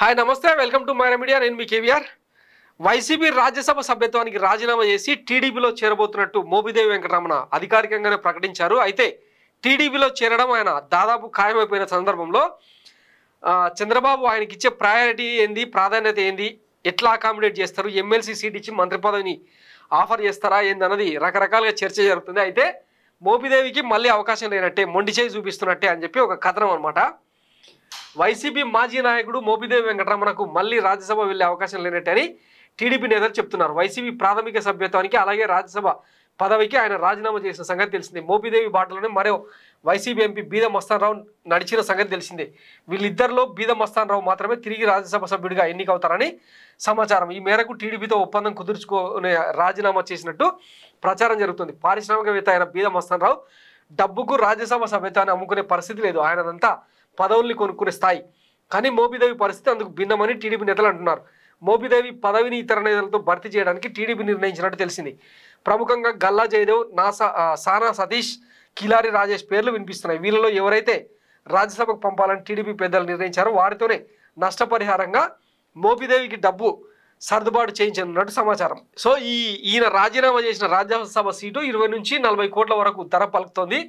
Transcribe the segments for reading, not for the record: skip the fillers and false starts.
Hi నమస్తే welcome to Myra Media నేను మీ కేవీఆర్ వైసీపీ రాజ్యసభ సభ్యత్వానికి రాజీనామా చేసి టీడీపీలో చేరబోతున్నట్టు మోపిదేవి వెంకటరమణ అధికారికంగానే ప్రకటించారు. అయితే టీడీపీలో చేరడం ఆయన దాదాపు ఖాయమైపోయిన సందర్భంలో చంద్రబాబు ఆయనకి ఇచ్చే ప్రయారిటీ ఏంది, ప్రాధాన్యత ఏంది, ఎట్లా అకామిడేట్ చేస్తారు, ఎమ్మెల్సీ సీట్ ఇచ్చి మంత్రి పదవిని ఆఫర్ చేస్తారా ఏంది అన్నది రకరకాలుగా చర్చ జరుగుతుంది. అయితే మోపిదేవికి మళ్ళీ అవకాశం లేనట్టే, మొండి చేయి చూపిస్తున్నట్టే అని చెప్పి ఒక కథనం అనమాట. వైసీపీ మాజీ నాయకుడు మోపిదేవి వెంకటరమణకు మళ్ళీ రాజ్యసభ వెళ్లే అవకాశం లేనట్టని టీడీపీ నేతలు చెప్తున్నారు. వైసీపీ ప్రాథమిక సభ్యత్వానికి అలాగే రాజ్యసభ పదవికి ఆయన రాజీనామా చేసిన సంగతి తెలిసిందే. మోపిదేవి బాటలోనే మరో వైసీపీ ఎంపీ బీద మస్తానరావు నడిచిన సంగతి తెలిసిందే. వీళ్ళిద్దరిలో బీద మస్తానరావు మాత్రమే తిరిగి రాజ్యసభ సభ్యుడిగా ఎన్నికవుతారని సమాచారం. ఈ మేరకు టీడీపీతో ఒప్పందం కుదుర్చుకునే రాజీనామా చేసినట్టు ప్రచారం జరుగుతుంది. పారిశ్రామికవేత్త అయిన బీద మస్తానరావు డబ్బుకు రాజ్యసభ సభ్యత్వాన్ని అమ్ముకునే పరిస్థితి లేదు, ఆయనదంతా పదవుల్ని కొనుక్కునే స్థాయి. కానీ మోపిదేవి పరిస్థితి అందుకు భిన్నమని టీడీపీ నేతలు అంటున్నారు. మోపిదేవి పదవిని ఇతర నేతలతో భర్తీ చేయడానికి టీడీపీ నిర్ణయించినట్టు తెలిసింది. ప్రముఖంగా గల్లా జయదేవ్, సానా సతీష్, కిలారి రాజేష్ పేర్లు వినిపిస్తున్నాయి. వీళ్ళలో ఎవరైతే రాజ్యసభకు పంపాలని టీడీపీ పెద్దలు నిర్ణయించారో వారితోనే నష్టపరిహారంగా మోపిదేవికి డబ్బు సర్దుబాటు చేయించనున్నట్టు సమాచారం. సో ఈయన రాజీనామా చేసిన రాజ్యసభ సీటు 20 నుంచి 40 కోట్ల వరకు ధర పలుకుతోంది.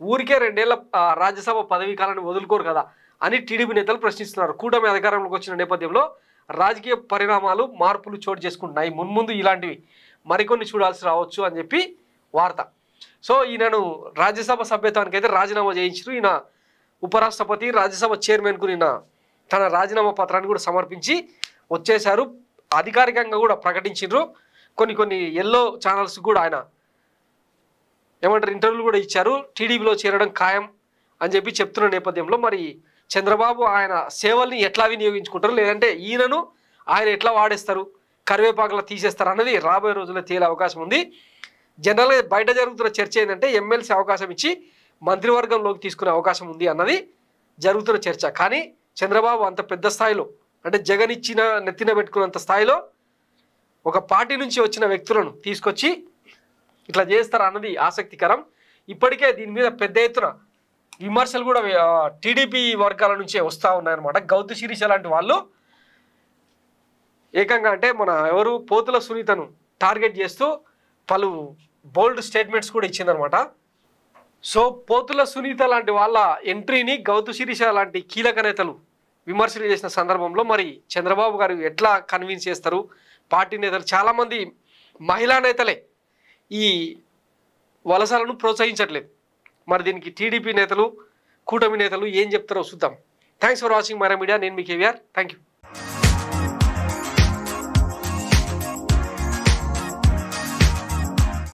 ఊరికే 2 ఏళ్ల రాజ్యసభ పదవీ కాలాన్ని వదులుకోరు కదా అని టీడీపీ నేతలు ప్రశ్నిస్తున్నారు. కూటమి అధికారంలోకి వచ్చిన నేపథ్యంలో రాజకీయ పరిణామాలు, మార్పులు చోటు చేసుకుంటున్నాయి. మున్ముందు ఇలాంటివి మరికొన్ని చూడాల్సి రావచ్చు అని చెప్పి వార్త. సో ఈయనను రాజ్యసభ సభ్యత్వానికి అయితే రాజీనామా చేయించారు. ఈయన ఉపరాష్ట్రపతి, రాజ్యసభ చైర్మన్కు నిన్న తన రాజీనామా పత్రాన్ని కూడా సమర్పించి వచ్చేశారు. అధికారికంగా కూడా ప్రకటించారు. కొన్ని ఎల్లో ఛానల్స్ కూడా ఆయన ఏమంటారు ఇంటర్వ్యూలు కూడా ఇచ్చారు. టీడీపీలో చేరడం ఖాయం అని చెప్పి చెప్తున్న నేపథ్యంలో మరి చంద్రబాబు ఆయన సేవల్ని ఎట్లా వినియోగించుకుంటారు, లేదంటే ఈయనను ఆయన ఎట్లా వాడేస్తారు, కరివేపాకులా తీసేస్తారు అన్నది రాబోయే రోజుల్లో తేలే అవకాశం ఉంది. జనరల్గా బయట జరుగుతున్న చర్చ ఏంటంటే ఎమ్మెల్సీ అవకాశం ఇచ్చి మంత్రివర్గంలోకి తీసుకునే అవకాశం ఉంది అన్నది జరుగుతున్న చర్చ. కానీ చంద్రబాబు అంత పెద్ద స్థాయిలో, అంటే జగన్ ఇచ్చిన నెత్తిన పెట్టుకున్నంత స్థాయిలో ఒక పార్టీ నుంచి వచ్చిన వ్యక్తులను తీసుకొచ్చి ఇట్లా చేస్తారా అన్నది ఆసక్తికరం. ఇప్పటికే దీని మీద పెద్ద ఎత్తున విమర్శలు కూడా టీడీపీ వర్గాల నుంచే వస్తూ ఉన్నాయన్నమాట. గౌతు శిరీష లాంటి వాళ్ళు ఏకంగా అంటే మన ఎవరు పోతుల సునీతను టార్గెట్ చేస్తూ పలు బోల్డ్ స్టేట్మెంట్స్ కూడా ఇచ్చిందనమాట. సో పోతుల సునీత లాంటి వాళ్ళ ఎంట్రీని గౌతు శిరీష లాంటి కీలక నేతలు విమర్శలు చేసిన సందర్భంలో మరి చంద్రబాబు గారు ఎట్లా కన్విన్స్ చేస్తారు, పార్టీ నేతలు చాలామంది మహిళా నేతలే ఈ వలసలను ప్రోత్సహించట్లేదు. మరి దీనికి టీడీపీ నేతలు, కూటమి నేతలు ఏం చెప్తారో చూద్దాం. Thanks for watching Myra Media. నేను మీ కేవీఆర్. Thank you.